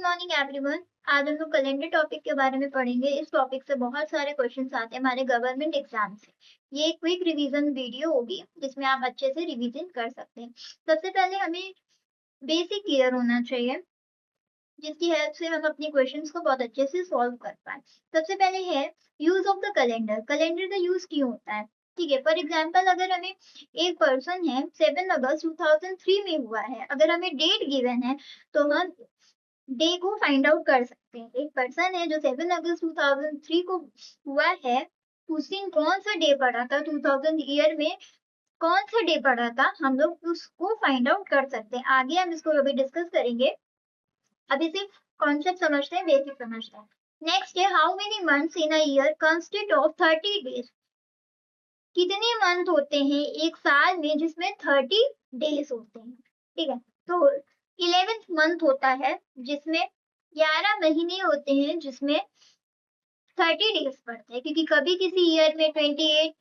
Morning everyone. आज हम लोग कैलेंडर टॉपिक के बारे में पढ़ेंगे। इस टॉपिक से बहुत सारे क्वेश्चंस आते हैं हमारे गवर्नमेंट एग्जाम से। ये एक क्विक रिवीजन वीडियो होगी जिसमें आप अच्छे से रिवीजन कर सकते हैं। सबसे पहले हमें बेसिक क्लियर होना चाहिए जिसकी हेल्प से हम अपने क्वेश्चंस को बहुत अच्छे से सॉल्व कर पाए। सबसे पहले है use of the calendar. Calendar का यूज क्यों होता है? ठीक है, फॉर एग्जाम्पल अगर हमें एक पर्सन है 7 अगस्त 2003 में हुआ है, अगर हमें डेट गिवन है तो हम डे को फाइंड आउट कर सकते हैं। एक पर्सन है जो 7 अगस्त 2003 को हुआ है, उस दिन कौन सा डे पड़ा था 2000 ईयर में, कौन सा डे पड़ा था, हम लोग उसको फाइंड आउट कर सकते हैं। आगे हम इसको अभी डिस्कस करेंगे। अभी सिर्फ कॉन्सेप्ट समझते हैं, बेसिक समझते हैं। नेक्स्ट है how many months in a year consist of 30 days. कितने मंथ होते हैं एक साल में जिसमें 30 डेज होते हैं। ठीक है, तो 11th मंथ होता है जिसमें 11 महीने होते हैं जिसमें 30 डेज पड़ते हैं, क्योंकि कभी किसी ईयर में 28,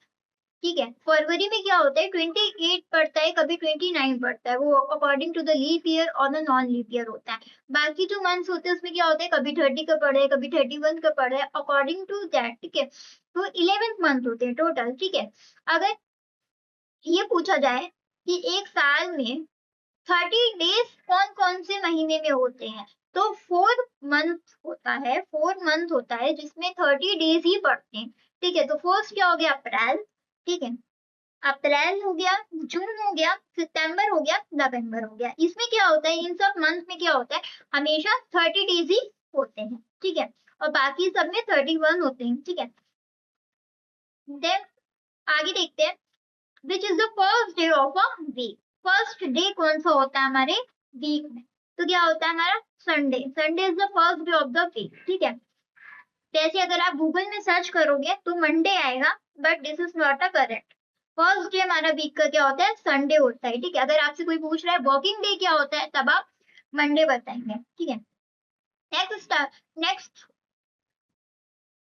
ठीक है, फरवरी में क्या होता है 28 पड़ता है, कभी 29 पड़ता है, वो according to the leap year और द नॉन लीप ईयर होता है। बाकी जो मंथ्स होते हैं उसमें क्या होता है, कभी 30 का पड़ा है, कभी 31 का पड़ा है, अकॉर्डिंग टू दैट। ठीक है, तो 11th मंथ होते हैं टोटल। ठीक है, अगर ये पूछा जाए कि एक साल में 30 डेज कौन कौन से महीने में होते हैं, तो 4 मंथ होता है जिसमें 30 डेज ही पड़ते हैं। ठीक है, तो फर्स्ट क्या हो गया अप्रैल, ठीक है, अप्रैल हो गया, जून हो गया, सितंबर हो गया, नवंबर हो गया। इसमें क्या होता है, इन सब मंथ में क्या होता है, हमेशा 30 डेज ही होते हैं। ठीक है, और बाकी सब में 31 होते हैं। ठीक है, देन आगे देखते हैं which is the first day of a week. First day कौन सा होता है हमारे वीक में, तो क्या होता है हमारा Sunday. Sunday is the first day of the week. ठीक है, जैसे अगर आप गूगल में सर्च करोगे तो मंडे आएगा, but this is not a correct. First day हमारा वीक का क्या होता है, संडे होता है। ठीक है, अगर आपसे कोई पूछ रहा है वर्किंग डे क्या होता है, तब आप मंडे बताएंगे। ठीक है, नेक्स्ट नेक्स्ट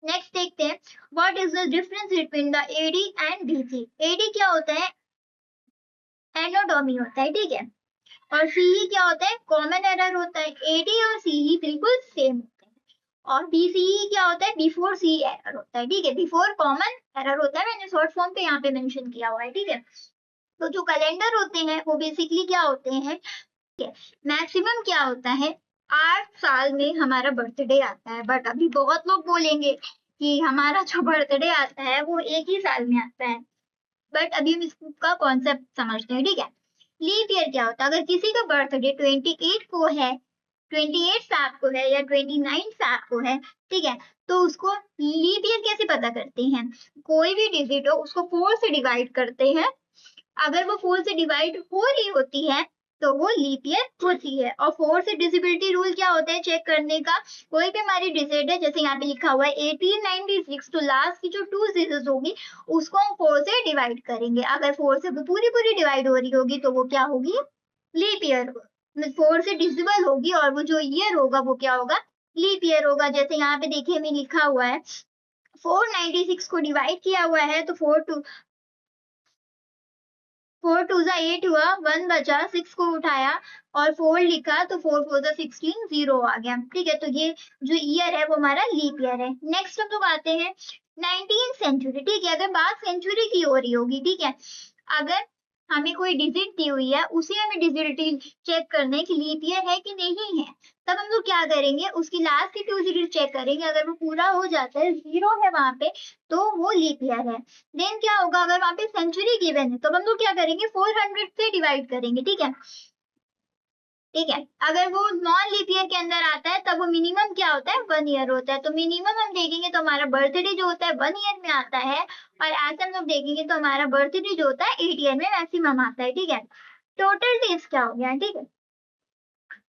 नेक्स्ट देखते हैं what is the difference between the AD and DC. AD क्या होता है, एनोडोमी होता है। ठीक है, और सीई क्या होता है, कॉमन एरर होता है। एडी और सीई बिल्कुल सेम होते हैं। और बीसीई क्या होता है, बिफोर सी एरर होता है। ठीक है, बिफोर कॉमन एरर होता है, मैंने शॉर्ट फॉर्म पे यहाँ पे मेंशन किया हुआ है। ठीक है, तो जो कैलेंडर होते हैं वो बेसिकली क्या होते हैं, ठीक है, मैक्सिमम क्या होता है 8 साल में हमारा बर्थडे आता है। बट अभी बहुत लोग बोलेंगे कि हमारा जो बर्थडे आता है वो एक ही साल में आता है, बट अभी हम इसका कॉन्सेप्ट समझते हैं। ठीक है, लीप ईयर क्या होता है, अगर किसी का बर्थडे 28 को है, 28 साल को है या 29 साल को है, ठीक है, तो उसको लीप ईयर कैसे पता करते हैं, कोई भी डिजिट हो उसको 4 से डिवाइड करते हैं। अगर वो 4 से डिवाइड हो रही होती है तो वो लीप ईयर होती है। और 4 से डिविजिबिलिटी रूल क्या होता है चेक करने का, कोई भी हमारी डिजिट है, जैसे यहाँ पे लिखा हुआ है 1896, तो लास्ट की जो 2 डिजिट होगी उसको हम 4 से डिवाइड करेंगे। अगर 4 से पूरी पूरी डिवाइड हो रही होगी तो वो क्या होगी, लीप ईयर। 4 से डिविजिबल होगी और वो जो ईयर होगा वो क्या होगा, लीप ईयर होगा। जैसे यहाँ पे देखिए में लिखा हुआ है 496 को डिवाइड किया हुआ है, तो 4 टू जा 8 हुआ, 1 बचा, 6 को उठाया और 4 लिखा, तो 4 4 जा 16, 0 आ गया। ठीक है, तो ये जो ईयर है वो हमारा लीप ईयर है। नेक्स्ट हम लोग आते हैं 19th सेंचुरी। ठीक है, अगर बात सेंचुरी की हो रही होगी, ठीक है, अगर हमें कोई डिजिट दी हुई है उसे हमें डिजिट चेक करना है कि लीप ईयर है कि नहीं है, तब हम लोग क्या करेंगे, उसकी लास्ट की 2 डिजिट चेक करेंगे। अगर वो पूरा हो जाता है, 0 है वहां पे, तो वो लीप ईयर है। देन क्या होगा, अगर वहां पे सेंचुरी गिवन है तो हम लोग क्या करेंगे, 400 से डिवाइड करेंगे। ठीक है, ठीक है, अगर वो नॉन लीप ईयर के अंदर आता है तब वो मिनिमम क्या होता है, 1 ईयर होता है। तो मिनिमम हम देखेंगे तो हमारा बर्थडे जो होता है 1 ईयर में आता है, और ऐसे हम लोग देखेंगे तो हमारा बर्थडे जो होता है 8 ईयर में मैक्सिमम आता है। ठीक है, टोटल डेज क्या हो गया, ठीक है,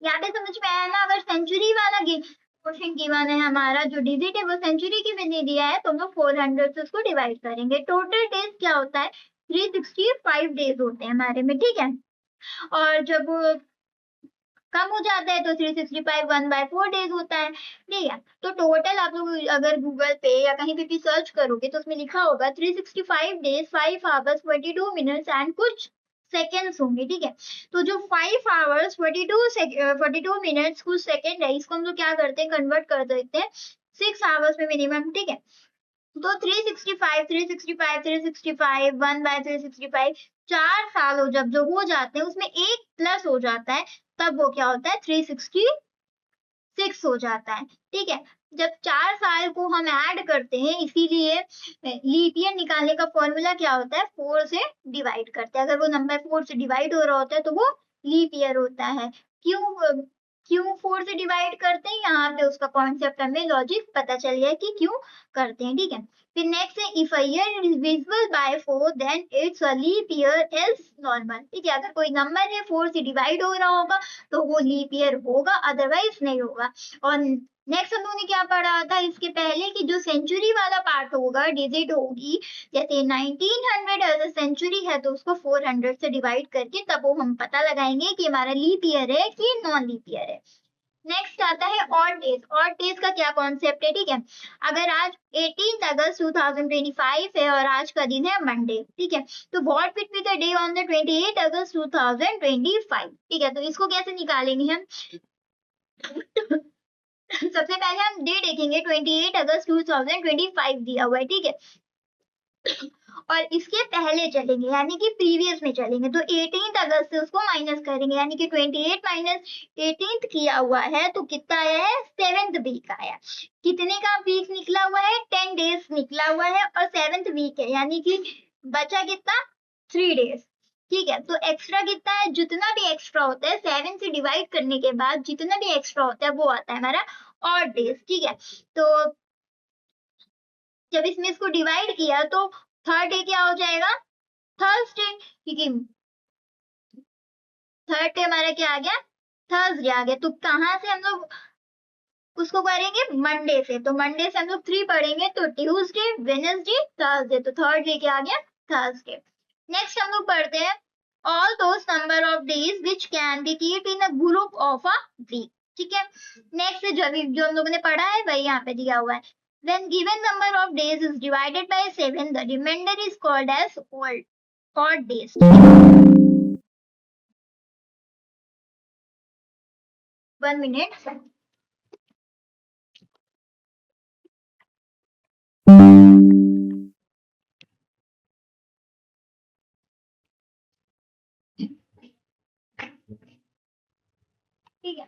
यहाँ पे समझ में आया ना। अगर सेंचुरी वाला क्वेश्चन गिवन है, हमारा जो डिजिट है वो सेंचुरी की में दिया है, तो हम लोग 400 से उसको डिवाइड करेंगे। टोटल डेज क्या होता है, 365 डेज होते हैं हमारे में। ठीक है, और जब कम हो जाता है तो 365 1/4 डेज होता है। ठीक है, तो टोटल आप लोग अगर गूगल पे या कहीं पे भी सर्च करोगे तो उसमें लिखा होगा 365 डेज 5 आवर्स 22 मिनट्स एंड कुछ सेकेंड्स होंगे, ठीक है। तो जो 5 आवर्स 42 मिनट्स कुछ सेकेंड है, इसको हम लोग क्या करते हैं, कन्वर्ट कर देते हैं 6 आवर्स में मिनिमम, ठीक है। तो 365 365 365 1/365 4 साल हो जब जो हो जाते हैं उसमें एक प्लस हो जाता है, तब वो क्या होता है 366 हो जाता है, ठीक है। जब 4 साल को हम ऐड करते हैं, इसीलिए लीप ईयर निकालने का फॉर्मूला क्या होता है, 4 से डिवाइड करते हैं। अगर वो नंबर 4 से डिवाइड हो रहा होता है तो वो लीप ईयर होता है। क्यों 4 से डिवाइड करते हैं, यहाँ पे उसका कॉन्सेप्ट हमें लॉजिक पता चल गया कि क्यों करते हैं, ठीक है। फिर नेक्स्ट है, if a year is divisible by 4 then it's a leap year else normal, ठीक है। अगर कोई नंबर है 4 से डिवाइड हो रहा होगा तो वो लीप ईयर होगा, अदरवाइज नहीं होगा। और नेक्स्ट हम लोगों ने क्या पढ़ा था इसके पहले कि जो सेंचुरी वाला पार्ट होगा, डिजिट होगी, जैसे 1900 अगर सेंचुरी है तो उसको 400 से डिवाइड करके तब वो हम पता लगाएंगे कि हमारा लीप ईयर है कि नॉन लीप ईयर है। नेक्स्ट आता है ऑड डेज। ऑड डेज का क्या कॉन्सेप्ट है, ठीक है। अगर आज 18 अगस्त 2025 है और आज का दिन है मंडे, ठीक है, तो what will be the day on the 28 अगस्त 2025, ठीक है। तो इसको कैसे निकालेंगे हम सबसे पहले हम डे देखेंगे, 28 अगस्त 2025 दिया हुआ है, ठीक है। और इसके पहले चलेंगे यानी कि प्रीवियस में चलेंगे, तो 18 अगस्त से उसको माइनस करेंगे, यानी कि 28 माइनस 18 किया हुआ है तो कितना आया है, 7th वीक आया। कितने का वीक निकला हुआ है, 10 डेज निकला हुआ है और 7th वीक है, यानी कि बचा कितना, 3 डेज, ठीक है। तो एक्स्ट्रा कितना है, जितना भी एक्स्ट्रा होता है 7 से डिवाइड करने के बाद जितना भी एक्स्ट्रा होता है वो आता है हमारा ऑड डेज, ठीक है। तो जब इसमें इसको डिवाइड किया तो थर्ड डे क्या हो जाएगा, थर्सडे, क्योंकि थर्ड डे हमारा क्या आ गया, थर्सडे आ गया। तो कहाँ से हम लोग उसको करेंगे, मंडे से, तो मंडे से हम लोग 3 पढ़ेंगे, तो ट्यूसडे वेडनेसडे थर्सडे, तो थर्ड डे क्या आ गया, थर्सडे। नेक्स्ट हम लोग पढ़ते हैं all those number of days which can be keep in a group of a week, ठीक है। नेक्स्ट जो हम लोगों ने पढ़ा है वही यहाँ पे दिया हुआ है। When given number of days is divided by 7, the remainder is called as odd days. 1 minute. ठीक है।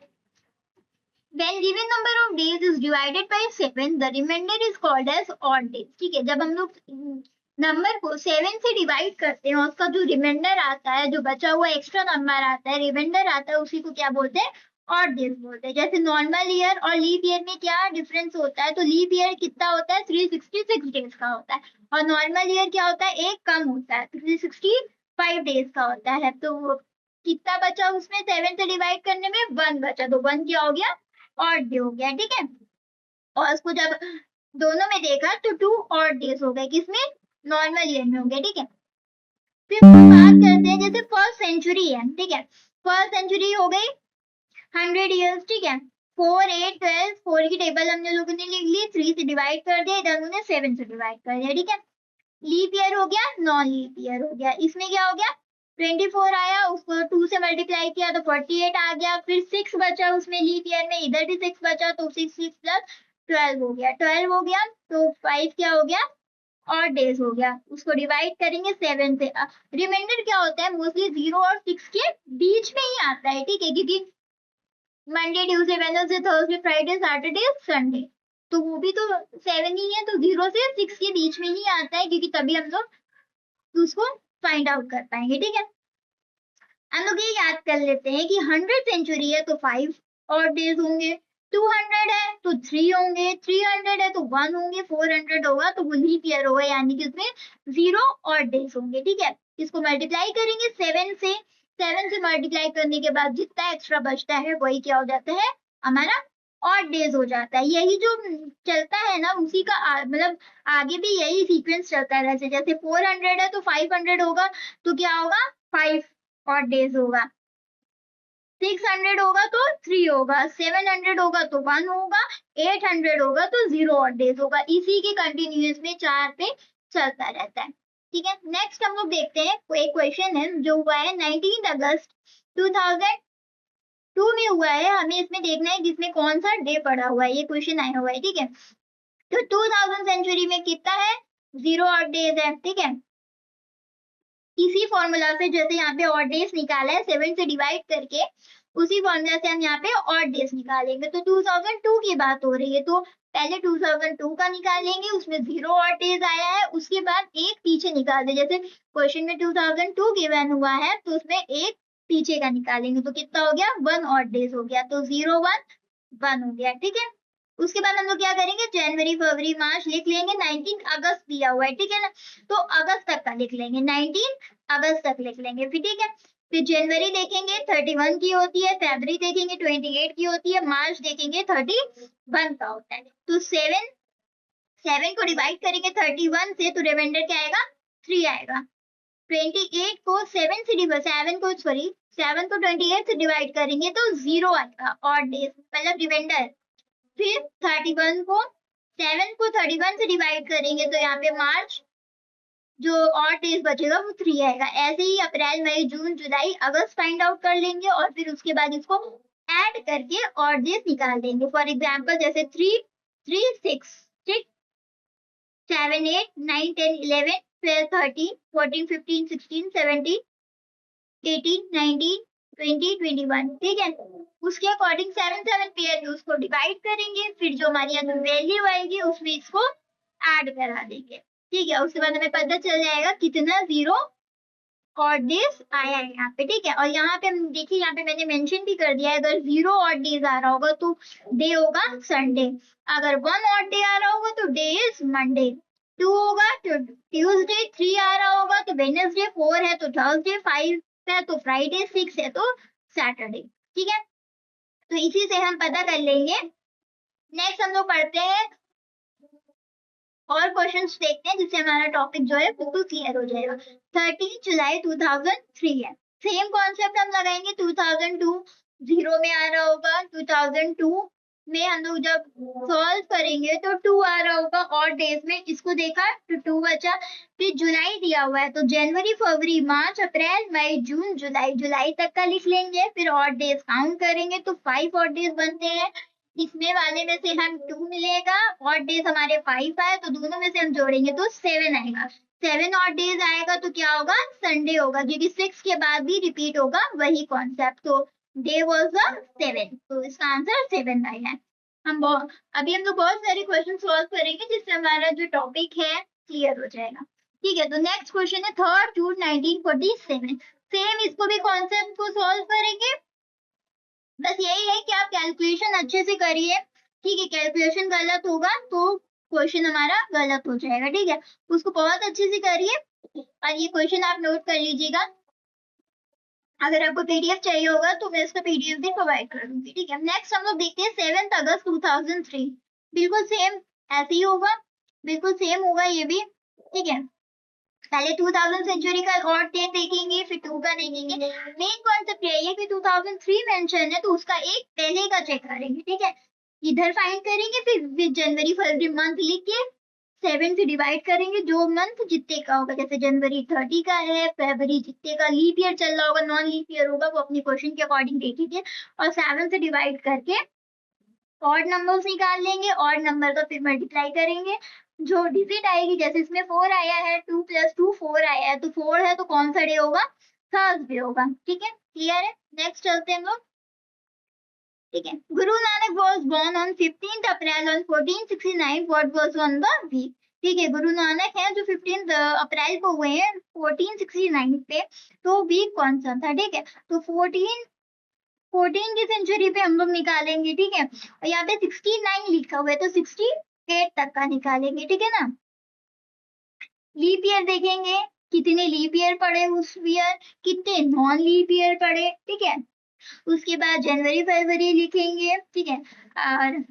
When given number of days is divided by 7, the remainder is called as odd days. ठीक है, जब हम लोग number को 7 से divide करते हैं और उसका जो रिमाइंडर आता है, जो बचा हुआ एक्स्ट्रा नंबर आता है, रिमाइंडर आता है, उसी को क्या बोलते हैं, ऑड डेज बोलते हैं। जैसे नॉर्मल ईयर और लीप ईयर में क्या डिफरेंस होता है, तो लीप ईयर कितना होता है, 366 डेज का होता है, और नॉर्मल ईयर क्या होता है, एक कम होता है, 365 डेज का होता है। तो कितना बचा उसमें 7 से डिवाइड करने में, 1 बचा, तो 1 क्या हो गया, ऑड डे हो गया, ठीक है। और उसको जब दोनों में देखा तो 2 ऑड डेज हो गए, किसमें, नॉर्मल ईयर में हो गया, ठीक है। फिर बात करते हैं, जैसे फर्स्ट सेंचुरी है, ठीक है, फर्स्ट सेंचुरी हो गई 100 ईयर्स, ठीक है। 4 8 12 4 की टेबल हमने लोगों ने लिख ली, 3 से डिवाइड कर दिया, इधर उन्होंने 7 से डिवाइड कर दिया, ठीक है। लीप ईयर हो गया, नॉन लीप ईयर हो गया, इसमें क्या हो गया, 24 आया, उसको 2 से मल्टीप्लाई किया तो 48 आ गया, फिर 6 बचा उसमें लीप ईयर में, इधर भी 6 बचा तो 6 6 प्लस 12 हो गया, 12 हो गया, तो 5 क्या हो गया, और डेज हो गया, उसको डिवाइड करेंगे 7 से। रिमाइंडर क्या होता है, मोस्टली 0 और 6 के बीच में ही आता है, ठीक है, क्योंकि Monday Tuesday Wednesday Thursday Friday Saturday Sunday, तो वो भी तो 7 ही है, तो 0 से 6 के बीच में ही आता है, क्योंकि तभी हम लोग उसको फाइंड आउट कर पाएंगे, ठीक है। हम लोग ये याद कर लेते हैं कि 100 सेंचुरी है तो 5 और डेज होंगे, 200 है तो 3 होंगे, 300 है तो 1 होंगे, 400 होगा तो वो लीप ईयर होगा, यानी कि उसमें 0 और डेज होंगे, ठीक है। इसको मल्टीप्लाई करेंगे 7 से, 7 से मल्टीप्लाई करने के बाद जितना एक्स्ट्रा बचता है वही क्या हो जाता है, हमारा ऑड डेज हो जाता है। यही जो चलता है ना, उसी का मतलब आगे भी यही सीक्वेंस चलता है, जैसे जैसे 400 है तो 500 होगा, तो क्या होगा, 5 ऑड डेज होगा, 600 होगा तो 3 होगा, 700 होगा तो 1 होगा, 800 होगा तो 0 ऑड डेज होगा, इसी के कंटिन्यूअस में 4 पे चलता रहता है, ठीक है, नेक्स्ट हम लोग देखते हैं एक क्वेश्चन है जो हुआ है 19 अगस्त 2002 में हुआ है। हमें इसमें देखना है कि इसमें कौन सा डे पड़ा हुआ है, ये क्वेश्चन आया हुआ है। ठीक है, तो 2000 सेंचुरी में कितना है, 0 ऑड डेज है। ठीक है, इसी फॉर्मूला से जैसे यहाँ पे ऑड डेज निकाला है 7 से डिवाइड करके, उसी फॉर्मूला से हम यहाँ पे ऑड डेज निकालेंगे। तो 2002 की बात हो रही है, तो पहले 2002 का निकालेंगे, उसमें 0 ऑड डेज आया है, उसके बाद एक पीछे निकाल दे। जैसे क्वेश्चन में 2002 गिवन हुआ है तो उसमें एक पीछे का निकालेंगे, तो कितना हो गया, 1 ऑड डेज हो गया, तो 0 1 1 हो गया। ठीक है, उसके बाद हम लोग क्या करेंगे, जनवरी फरवरी मार्च लिख लेंगे, 19 अगस्त दिया हुआ है। ठीक है ना, तो अगस्त तक का लिख लेंगे, 19 अगस्त तक लिख लेंगे। फिर ठीक है, फिर जनवरी देखेंगे 31 की होती है, फरवरी देखेंगे 28 की होती है, मार्च देखेंगे 31 का होता है। तो 7 को डिवाइड करेंगे 31 से, तो रिमाइंडर क्या आएगा, 3 आएगा। 28 को 7 से डिवाइड 7 को 28 से डिवाइड करेंगे तो 0 आएगा, ऑड डेज मतलब रिमाइंडर। फिर 31 को 7 को 31 से डिवाइड करेंगे तो यहाँ पे मार्च जो और डेज बचेगा वो 3 आएगा। ऐसे ही अप्रैल मई जून जुलाई अगस्त फाइंड आउट कर लेंगे और फिर उसके बाद इसको ऐड करके और डेज निकाल देंगे। फॉर एग्जांपल जैसे 3 3 6 6 7 8 9 10 11 12 13 14 15 16 17 18 19 20 21। ठीक है, उसके अकॉर्डिंग 7 7 पेयर उसको डिवाइड करेंगे, फिर जो हमारी यहाँ वैल्यू आएगी उसमें इसको ऐड करा देंगे। ठीक है, उसके बाद हमें पता चल जाएगा कितना 0 ऑड डेज आया है यहाँ पे। ठीक है, और यहाँ पे हम देखिए, यहाँ पे मैंने मेंशन भी कर दिया है, अगर 0 ऑड डेज आ रहा होगा तो डे होगा संडे, अगर 1 ऑड डे आ रहा होगा तो डे इज मंडे, 2 होगा तो ट्यूसडे, 3 आ रहा होगा तो वेडनेसडे, 4 है तो थर्सडे, 5 है तो फ्राइडे, 6 है तो सैटरडे। ठीक है, तो इसी से हम पता कर लेंगे। नेक्स्ट हम लोग पढ़ते हैं और क्वेश्चंस देखते हैं, जिससे हमारा टॉपिक जो है बिल्कुल क्लियर हो जाएगा। 13 जुलाई 2003 है, सेम कॉन्सेप्ट हम लगाएंगे। 2002 0 में आ रहा होगा, 2002 में हम लोग जब सॉल्व करेंगे तो 2 आ रहा होगा और डेज में, इसको देखा तो 2 बचा। फिर जुलाई दिया हुआ है तो जनवरी फरवरी मार्च अप्रैल मई जून जुलाई, जुलाई तक का लिख लेंगे। फिर और डेज काउंट करेंगे तो 5 और डेज बनते हैं, इसमें वाले में से हम 2 मिलेगा और डेज हमारे 5 आए तो दोनों में से हम जोड़ेंगे तो 7 आएगा। 7 और डेज आएगा तो क्या होगा, संडे होगा, क्योंकि 6 के बाद भी रिपीट होगा वही कॉन्सेप्ट, तो डे वाज द 7, तो इसका आंसर 7 आया है। अभी हम लोग बहुत सारे क्वेश्चन सॉल्व करेंगे जिससे हमारा जो टॉपिक है क्लियर हो जाएगा। ठीक है, तो नेक्स्ट क्वेश्चन है 3 जून 1947, सेम इसको भी कॉन्सेप्ट को सॉल्व करेंगे। बस यही है कि आप कैलकुलेशन अच्छे से करिए। ठीक है, कैलकुलेशन गलत होगा तो क्वेश्चन हमारा गलत हो जाएगा। ठीक है, उसको बहुत अच्छे से करिए और ये क्वेश्चन आप नोट कर लीजिएगा। अगर आपको पीडीएफ चाहिए होगा तो मैं इसका पीडीएफ भी प्रोवाइड कर दूंगी। ठीक है, नेक्स्ट हम लोग देखते हैं 7 अगस्त 2003, बिल्कुल सेम ऐसे ही होगा, बिल्कुल सेम होगा ये भी। ठीक है, पहले 2000 सेंचुरी का और डेट देखेंगे, फिर 2 का देखेंगे। मेन कॉन्सेप्ट यही है कि 2003 मेंशन है तो उसका एक पहले का चेक करेंगे। ठीक है, इधर फाइंड करेंगे, फिर जनवरी फरवरी मंथ लिख के 7 से डिवाइड करेंगे, जो मंथ जितने का होगा, जैसे जनवरी 30 का है, फरवरी जितने का लीप ईयर चल रहा होगा, नॉन लीप ईयर होगा, वो अपनी क्वेश्चन के अकॉर्डिंग देखेंगे और 7 से डिवाइड करके ऑड नंबर्स निकाल लेंगे, ऑड नंबर का फिर मल्टीप्लाई करेंगे, जो डिजिट आएगी, जैसे इसमें 4 आया है, 2 + 2 4 आया है, तो 4 है तो कौन सा डे होगा, थर्सडे होगा। ठीक है, क्लियर है, नेक्स्ट चलते हैं हम लोग। ठीक है, Guru Nanak was born on 15th April on 1469, what was on the week। ठीक है, गुरु नानक है जो 15 अप्रैल को हुए हैं 1469 पे, तो वीक कौन सा था। ठीक है, तो 14 की सेंचुरी पे हम लोग निकालेंगे। ठीक है, और यहाँ पे 69 लिखा हुआ है तो 68 तक का निकालेंगे। ठीक है ना, लीप ईयर देखेंगे, कितने लीप ईयर पड़े उस ईयर, कितने नॉन लीप ईयर पड़े। ठीक है, उसके बाद जनवरी फरवरी लिखेंगे। ठीक है, और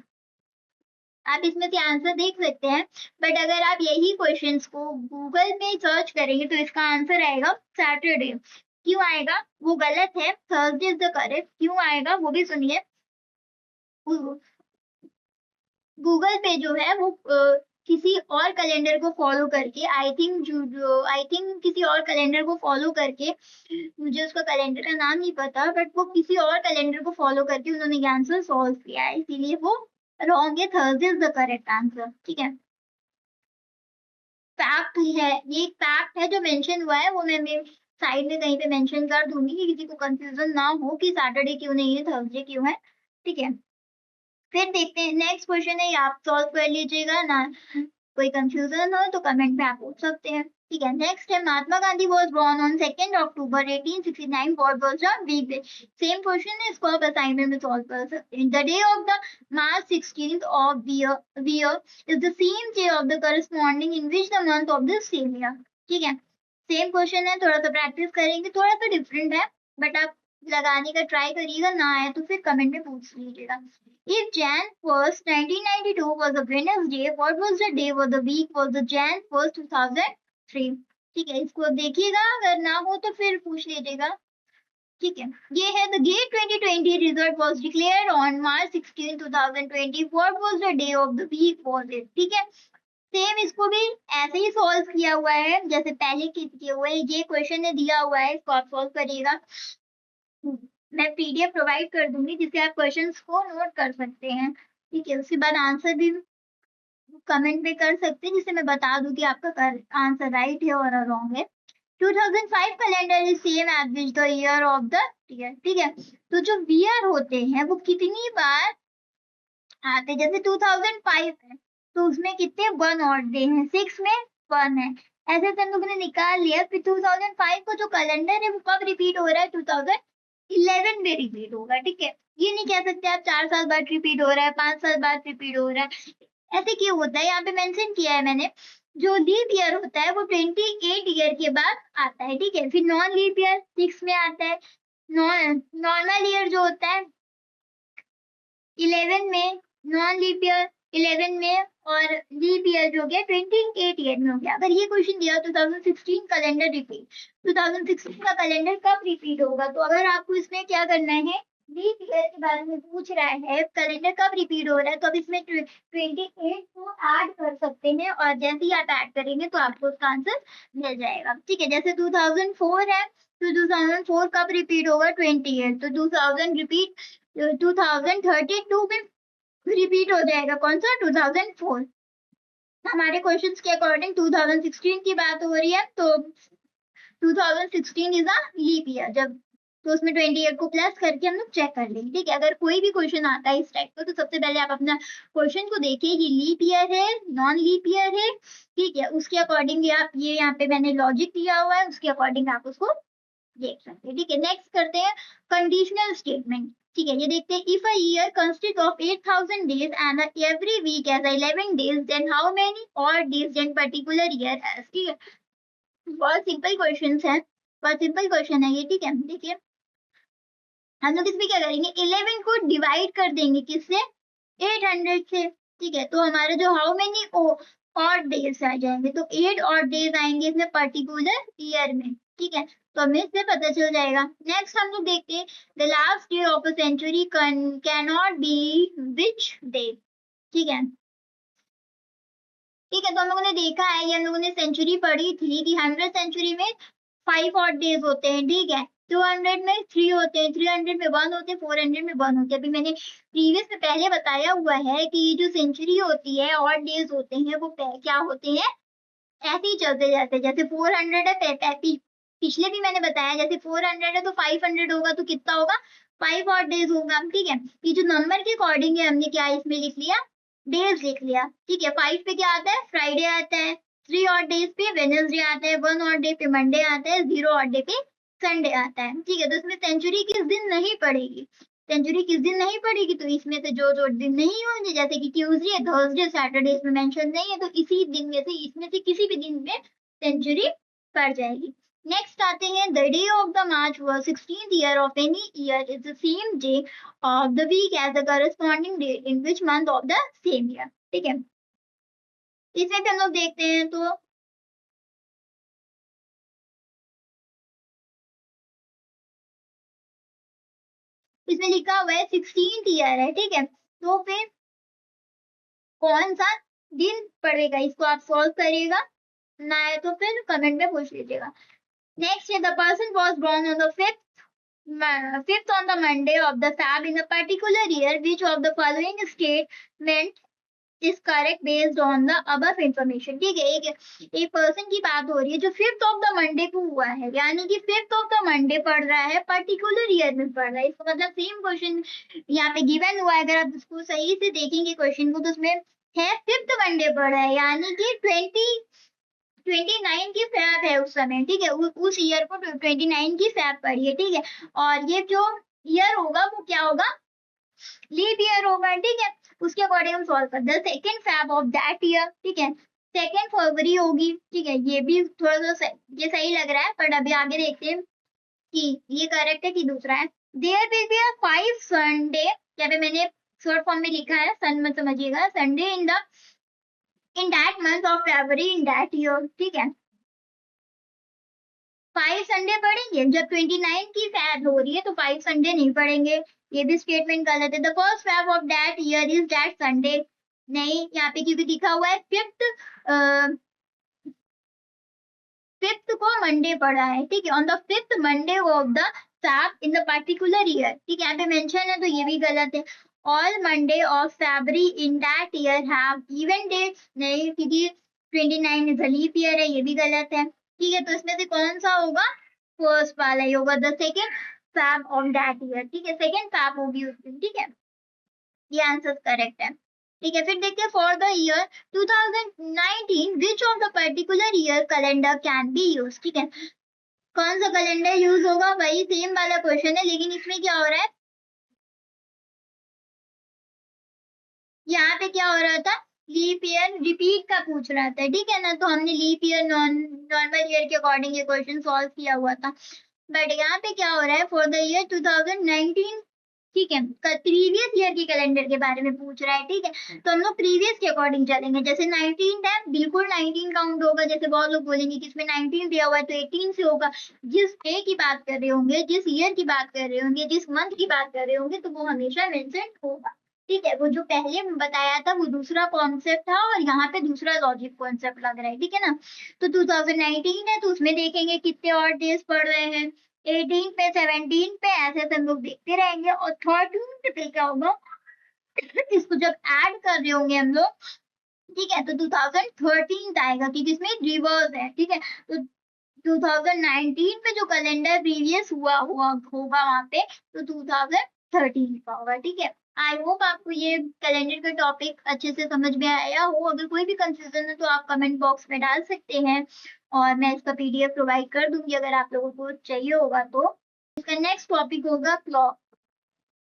आप इसमें से आंसर देख सकते हैं, बट अगर आप यही क्वेश्चंस को गूगल में सर्च करेंगे तो इसका आंसर आएगा सैटरडे। क्यों आएगा, वो गलत है, थर्सडे इज द करेक्ट। क्यों आएगा वो भी सुनिए। गूगल पे जो है वो किसी और कैलेंडर को फॉलो करके, आई थिंक किसी और कैलेंडर को फॉलो करके, मुझे उसका कैलेंडर का नाम नहीं पता, बट वो किसी और कैलेंडर को फॉलो करके उन्होंने ये आंसर सॉल्व किया है, इसीलिए वो रॉन्ग है। Thursday is the correct answer. ठीक है, फैक्ट है, ये एक फैक्ट है जो मेंशन हुआ है, वो मैं साइड में कहीं पे मेंशन कर दूंगी कि किसी को कंफ्यूजन ना हो कि सैटरडे क्यों नहीं है, थर्सडे क्यों है। ठीक है, फिर देखते हैं नेक्स्ट क्वेश्चन है, ये आप सॉल्व कर लीजिएगा ना, कोई कंफ्यूजन हो तो कमेंट में आप पूछ सकते हैं। ठीक है, नेक्स्ट है, Mahatma Gandhi was born on 2 October 1869, what was the week day. Same question है, इसको आप असाइनमेंट में सॉल्व कर सकते हैं। The day of the March 16th of year is the same day of the corresponding in which the month of the same year. ठीक है, same question है, थोड़ा सा प्रैक्टिस करेंगे, थोड़ा सा डिफरेंट है, बट आप लगाने का ट्राई करिएगा, ना आए तो फिर कमेंट में पूछ लीजिएगा। If Jan 1st, 1992 was a Wednesday, what was the day or the week was the Jan 1st, 2003? ठीक है, इसको देखिएगा, अगर ना हो तो फिर पूछ लीजिएगा। ठीक है, ये है the GATE 2020 result was declared on March 16, 2020. What was the day of the week was it? ठीक है, सेम इसको भी ऐसे ही सॉल्व किया हुआ है जैसे पहले किए हुए, ये क्वेश्चन ने दिया हुआ है, इसको आप सॉल्व करिएगा। मैं पीडीएफ प्रोवाइड कर दूंगी जिससे आप क्वेश्चंस को नोट कर सकते हैं। ठीक है, उसके बाद आंसर भी कमेंट में कर सकते हैं, जिससे मैं बता दूं कि आपका आंसर राइट है और रॉन्ग है। 2005 calendar is same as which the year of the year. ठीक है, तो जो ईयर होते हैं वो कितनी बार आते, जैसे 2005 है तो उसमें कितने 1 और डे हैं, 6 में 1 है। ऐसे तो हम लोगों ने निकाल लिया, फिर 2005 को जो कैलेंडर है वो कब रिपीट हो रहा है, 2011 में रिपीट होगा। ठीक है, ये नहीं कह सकते आप 4 साल बाद रिपीट हो रहा है, 5 साल बाद रिपीट हो रहा है, ऐसे क्यों होता है, यहाँ पे मेंशन किया है मैंने। जो लीप ईयर होता है वो 28 ईयर के बाद आता है। ठीक है, फिर नॉन लीप ईयर 6 में आता है, नॉर्मल ईयर जो होता है 11 में, नॉन लीप ईयर 11 में, और लीप ईयर जो गया 28 ईयर में हो गया। अगर ये क्वेश्चन दिया 2016 कैलेंडर रिपीट, 2016 का कैलेंडर कब रिपीट होगा, तो अगर आपको इसमें क्या करना है, लीप ईयर के बारे में पूछ रहा है, कैलेंडर कब रिपीट हो रहा है, तो अब इसमें 28 को ऐड कर सकते हैं, और जैसे ही आप ऐड करेंगे तो आपको उसका आंसर मिल जाएगा। ठीक है, जैसे 2004 है तो 2004 कब रिपीट होगा, 28, तो 2000 रिपीट 2032 में रिपीट हो जाएगा, कौन सा, 2004। हमारे क्वेश्चंस के अकॉर्डिंग 2016 की बात हो रही है, तो 2016 इज अ लीप ईयर, जब तो उसमें 28 को प्लस करके हम लोग चेक कर लेंगे। ठीक है, अगर कोई भी क्वेश्चन आता है इस टाइप का तो सबसे पहले आप अपना क्वेश्चन को देखिए कि लीप ईयर है, नॉन लीप ईयर है। ठीक है, उसके अकॉर्डिंग आप ये यहाँ पे मैंने लॉजिक दिया हुआ है, उसके अकॉर्डिंग आप उसको देख सकते हैं। ठीक है, नेक्स्ट करते हैं कंडीशनल स्टेटमेंट। ठीक है, ये देखते हैं, if a year consist of 8000 days and every week has 11 days, then how many odd days in particular year has. ठीक है, बहुत सिंपल क्वेश्चन है, बहुत सिंपल क्वेश्चन है ये। ठीक है, देखिए हम लोग इसमें क्या करेंगे, 11 को डिवाइड कर देंगे किससे, 800 से। ठीक है, तो हमारे जो हाउ मेनी ऑड डेज आ जाएंगे, तो 8 ऑड डेज आएंगे इसमें पर्टिकुलर ईयर में। ठीक है, तो हमें इससे पता चल जाएगा। नेक्स्ट हम लोग देखते हैं, the last day of a century can not be which day. ठीक है, ठीक है, तो हम लोगों ने देखा है, ये हम लोगों ने सेंचुरी पढ़ी थी कि 100 सेंचुरी में 5 ऑड डेज होते हैं। ठीक है, 200 में 3 होते हैं, 300 में 1 होते हैं, 400 में 1 होते हैं। अभी मैंने प्रीवियस में पहले बताया हुआ है कि ये जो सेंचुरी होती है, ऑड डेज होते हैं, वो क्या होते हैं, ऐसे ही चलते जाते हैं। जैसे 400 है, पिछले भी मैंने बताया, जैसे 400 है तो 500 होगा तो कितना होगा, 5 ऑड डेज होगा। ठीक है, ये जो नंबर के अकॉर्डिंग है हमने क्या इसमें लिख लिया, डेज लिख लिया। ठीक है, 5 पे क्या आता है, फ्राइडे आता है, 3 ऑड डेज पे वेडनेसडे आता है, 1 ऑड डे पे मंडे आता है, 0 ऑड डे पे संडे आता है। ठीक है, तो इसमें सेंचुरी किस दिन नहीं पड़ेगी, सेंचुरी किस दिन नहीं पड़ेगी, तो इसमें से जो दिन नहीं होंगे, जैसे कि ट्यूसडे, थर्सडे, सैटरडे इसमें मेंशन नहीं है, तो इसी दिन में से, इसमें से किसी भी दिन में सेंचुरी पड़ जाएगी। नेक्स्ट आते हैं, the day of the March was 16th year of any year is the same day of the week as the corresponding date in which month of the same year। ठीक है, इसमें भी हम लोग देखते हैं, तो इसमें लिखा हुआ है 16th ईयर है। ठीक है, तो फिर कौन सा दिन पड़ेगा, इसको आप सॉल्व करिएगा, ना है तो फिर कमेंट में पूछ लीजिएगा। नेक्स्ट है the person was born on the fifth on the Monday of the Feb in a particular year. Which of the following statement is correct based on the above information? ठीक है, एक person की बात हो रही है जो 5th ऑफ द मंडे को हुआ है, यानी कि 5th ऑफ द मंडे पढ़ रहा है, पर्टिकुलर ईयर में पढ़ रहा है। इसका मतलब सेम क्वेश्चन यहाँ पे गिवन हुआ है, अगर आप इसको सही से देखेंगे क्वेश्चन को तो उसमें है 5th मंडे पढ़ रहा है, यानी कि 29 की फैब है उस समय, ठीक है, उस ईयर को 29 की फैब पड़ी है, ठीक है। और ये जो ईयर होगा वो क्या होगा, लीप ईयर होगा, ठीक है। उसके अकॉर्डिंग हम सॉल्व करते हैं। Second Feb of that year, ठीक है, 2 फरवरी होगी, ठीक है। ये भी थोड़ा सा ये सही लग रहा है, बट अभी आगे देखते हैं कि ये करेक्ट है कि दूसरा है। देयर विल बी 5 संडे, यहाँ पे मैंने शॉर्ट फॉर्म में लिखा है, सन मत समझिएगा, Sunday in that month of फरवरी इन दैट ईयर, ठीक है। 5 संडे पढ़ेंगे, जब 29 की फैब हो रही है तो 5 संडे नहीं पढ़ेंगे, ये भी स्टेटमेंट गलत है। The first Feb of that year is that Sunday, नहीं, यहाँ पे क्योंकि लिखा हुआ है फिफ्थ को मंडे पढ़ा है, ठीक है, on the 5th Monday of the Feb in the particular year, ठीक है, यहाँ पे मेंशन है तो ये भी गलत है। ऑल मंडे ऑफ फरवरी in that year have even dates, नहीं, क्योंकि 29 इज लीप ईयर है, ये भी गलत है, ठीक है। तो इसमें से कौन सा होगा, फर्स्ट वाला ही होगा, the second Feb of that year, ठीक है, सेकेंड फैब होगी उस दिन, ठीक है, ये आंसर करेक्ट है, ठीक है। फिर देखते हैं for the year 2019 which of the particular year calendar can be use, ठीक है, कौन सा कैलेंडर यूज होगा, वही सेम वाला क्वेश्चन है, लेकिन इसमें क्या हो रहा है, यहाँ पे क्या हो रहा था, लीप ईयर रिपीट का पूछ रहा था, ठीक है ना, तो हमने लीप ईयर नॉर्मल ईयर के अकॉर्डिंग ये क्वेश्चन सॉल्व किया हुआ था। बट यहाँ पे क्या हो रहा है, फॉर द ईयर 2019, ठीक है, प्रीवियस ईयर के कैलेंडर के बारे में पूछ रहा है, ठीक है, तो हम लोग प्रीवियस के अकॉर्डिंग चलेंगे। जैसे 19 है, बिल्कुल 19 काउंट होगा, जैसे बहुत लोग बोलेंगे कि इसमें 19 दिया हुआ है तो 18 से होगा। जिस डे की बात कर रहे होंगे, जिस ईयर की बात कर रहे होंगे, जिस मंथ की बात कर रहे होंगे, तो वो हमेशा मेंशन होगा, ठीक है। वो जो पहले बताया था वो दूसरा कॉन्सेप्ट था और यहाँ पे दूसरा लॉजिक कॉन्सेप्ट लग रहा है, ठीक है ना। तो 2019 है तो उसमें देखेंगे कितने और डेज पड़ रहे हैं, 18 पे, 17 पे, ऐसे ऐसे हम लोग देखते रहेंगे। और 13 पे क्या होगा, इसको जब ऐड कर रहे होंगे हम लोग, ठीक है, तो 2013 आएगा, क्योंकि इसमें रिवर्स है, ठीक है। तो 2019 पे जो कैलेंडर प्रीवियस हुआ होगा वहां पे, तो 2013 का होगा, ठीक है। आई होप आपको ये कैलेंडर का टॉपिक अच्छे से समझ में आया हो। अगर कोई भी कंफ्यूजन है तो आप कमेंट बॉक्स में डाल सकते हैं और मैं इसका पीडीएफ प्रोवाइड कर दूंगी अगर आप लोगों को चाहिए होगा तो। इसका नेक्स्ट टॉपिक होगा क्लॉक,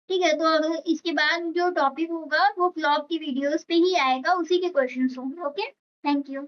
ठीक है। तो अगर इसके बाद जो टॉपिक होगा वो क्लॉक की वीडियोस पे ही आएगा, उसी के क्वेश्चन होंगे। Okay, thank you.